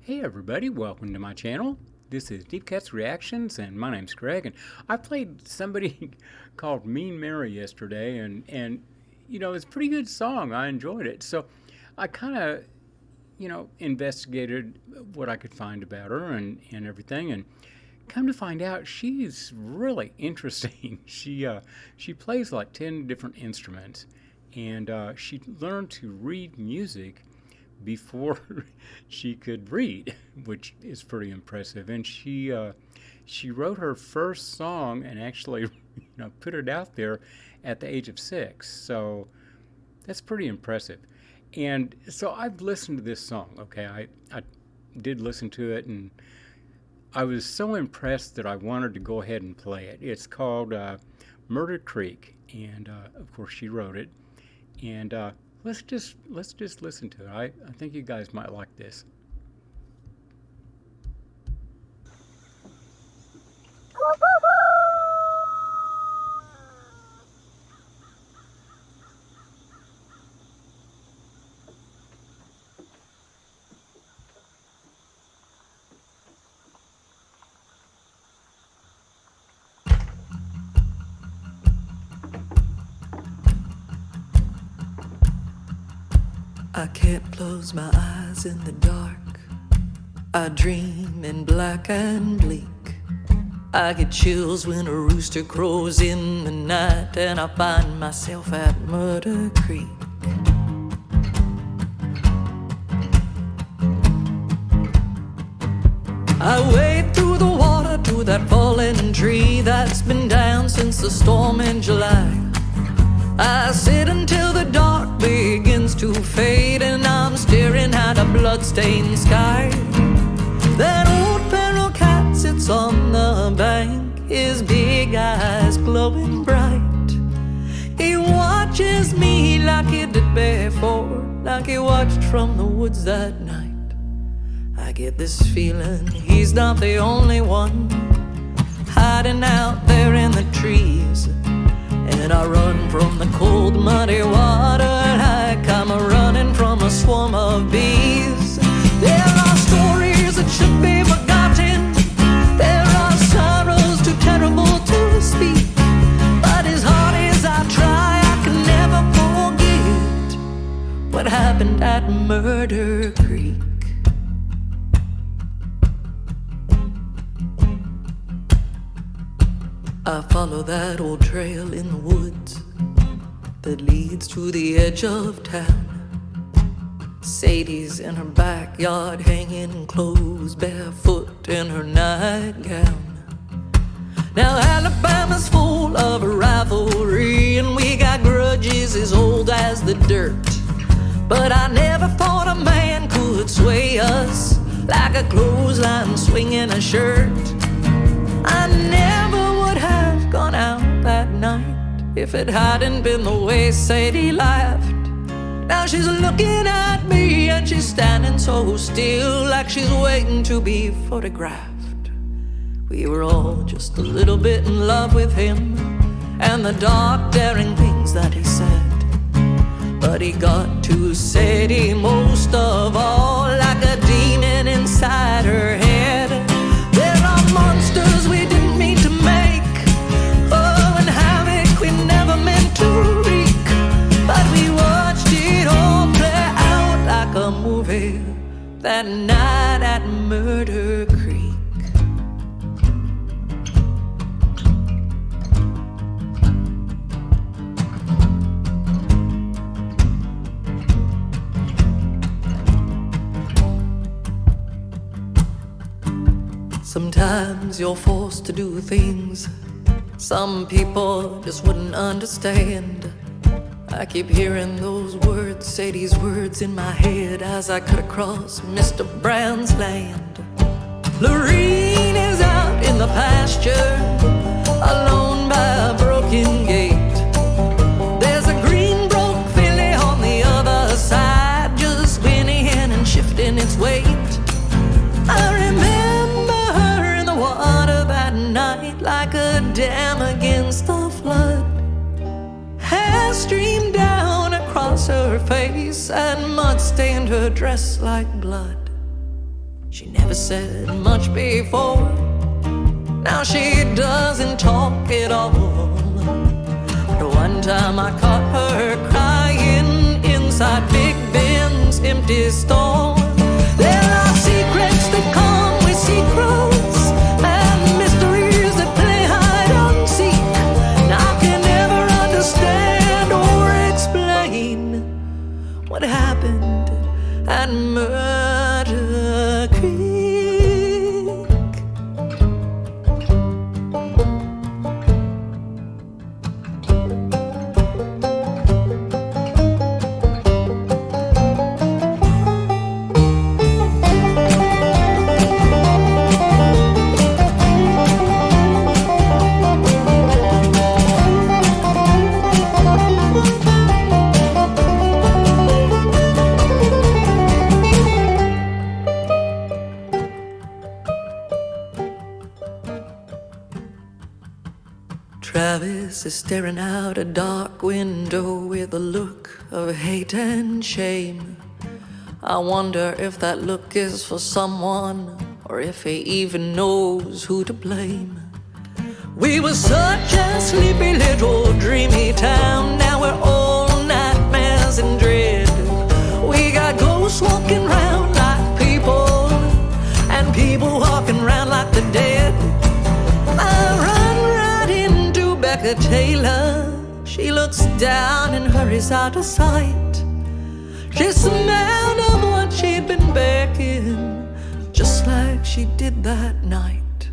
Hey everybody, welcome to my channel. This is Deep Cuts Reactions and my name's Greg, and I played somebody called Mean Mary yesterday, and it's a pretty good song. I enjoyed it. So I kind of investigated what I could find about her and everything, and come to find out she's really interesting. She plays like 10 different instruments, and she learned to read music before she could read, which is pretty impressive. And she wrote her first song and actually put it out there at the age of 6. So that's pretty impressive. And so I've listened to this song. Okay, I did listen to it, and I was so impressed that I wanted to go ahead and play it. It's called Murder Creek, and of course she wrote it. And let's just listen to it. I think you guys might like this. I can't close my eyes in the dark. I dream in black and bleak. I get chills when a rooster crows in the night, and I find myself at Murder Creek. I wade through the water to that fallen tree that's been down since the storm in July. I sit until the dark begins to fade, and I'm staring at a bloodstained sky. That old feral cat sits on the bank, his big eyes glowing bright. He watches me like he did before, like he watched from the woods that night. I get this feeling he's not the only one hiding out there in the trees. And I run from the cold, muddy water like I'm running from a swarm of bees. There are stories that should be forgotten. There are sorrows too terrible to speak. But as hard as I try, I can never forget what happened at Murder Creek. I follow that old trail in the woods that leads to the edge of town. Sadie's in her backyard hanging clothes, barefoot in her nightgown. Now Alabama's full of rivalry, and we got grudges as old as the dirt. But I never thought a man could sway us like a clothesline swinging a shirt. I never would have gone out that night if it hadn't been the way Sadie laughed. Now she's looking at me and she's standing so still, like she's waiting to be photographed. We were all just a little bit in love with him and the dark, daring things that he said. But he got to Sadie most of all, like a demon inside her head. There are monsters we didn't mean to make, oh, and havoc we never meant to wreak. But we watched it all play out like a movie that night at Murder Creek. Sometimes you're forced to do things some people just wouldn't understand. I keep hearing those words, Sadie's words in my head as I cut across Mr. Brown's land. Lorene is out in the pasture, alone by a broken gate. There's a green broke filly on the other side, just whinnying and shifting its weight. I remember her in the water that night, like a dam against the flood. Hair streamed down across her face and mud stained her dress like blood. She never said much before. Now she doesn't talk at all. But one time I caught her crying inside Big Ben's empty store. There are secrets that come with secrets, and mysteries that play hide and seek. Now I can never understand or explain what happened at Murder Creek. Travis is staring out a dark window with a look of hate and shame. I wonder if that look is for someone, or if he even knows who to blame. We were such a sleepy little dreamy town. Now we're all nightmares and dread. We got ghosts walking round like people, and people walking round like the dead. I run right into Becca Taylor. She looks down and hurries out of sight. She smelled of what she'd been baking, just like she did that night.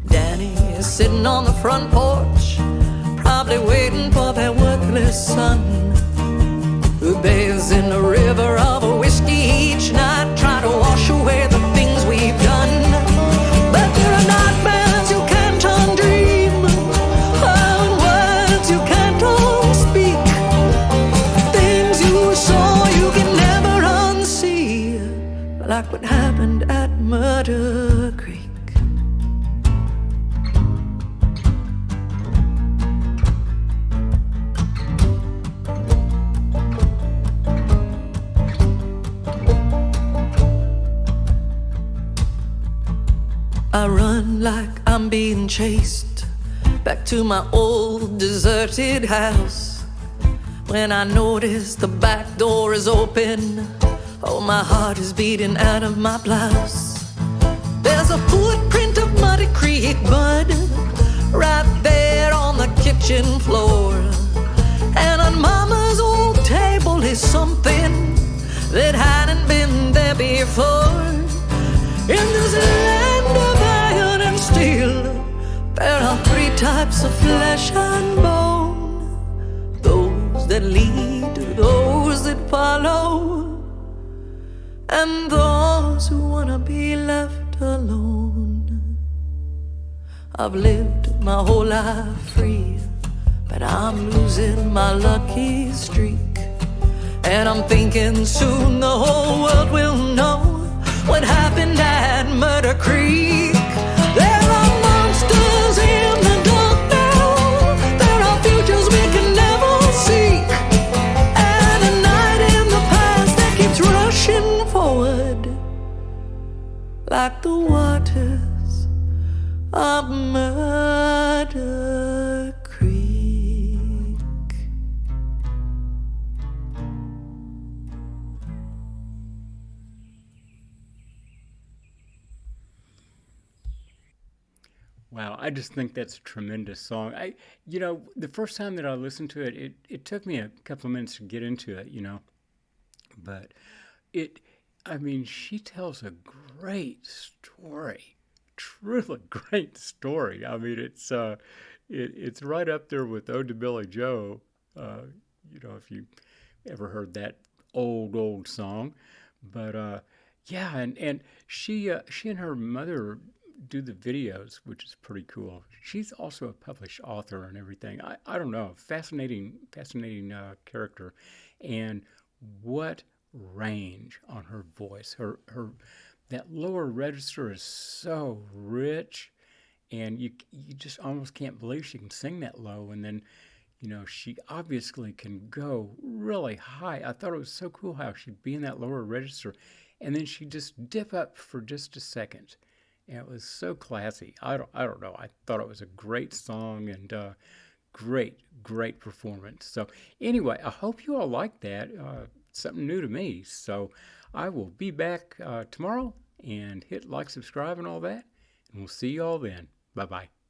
Danny is sitting on the front porch, probably waiting for their worthless son, who bathes in a river of whiskey each night, trying to wash away the things we've done. But there are nightmares you can't undream, and words you can't unspeak, things you saw you can never unsee, like what happened at Murder Creek. I run like I'm being chased back to my old deserted house. When I notice the back door is open, oh, my heart is beating out of my blouse. There's a footprint of Muddy Creek Bud right there on the kitchen floor, and on Mama's old table is something that hadn't been there before. In this land of iron and steel, there are three types of flesh and bone: those that lead, those that follow, and those who wanna be left alone. I've lived my whole life free, but I'm losing my lucky streak, and I'm thinking soon the whole world will know what happened at Murder Creek. There are monsters in the dark now, there are futures we can never see, and a night in the past that keeps rushing forward like the waters of Murder Creek. Wow, I just think that's a tremendous song. The first time that I listened to it, it took me a couple of minutes to get into it, but it, I mean, she tells a great story, truly great story. I mean, it's right up there with Ode to Billy Joe, if you ever heard that old song, but yeah, and she and her mother do the videos, which is pretty cool. She's also a published author and everything. I don't know, fascinating character, and what range on her voice. Her that lower register is so rich, and you just almost can't believe she can sing that low, and then she obviously can go really high. I thought it was so cool how she'd be in that lower register and then she'd just dip up for just a second. And it was so classy. I don't know. I thought it was a great song and great performance. So anyway, I hope you all like that. Something new to me. So I will be back tomorrow, and hit like, subscribe, and all that. And we'll see you all then. Bye bye.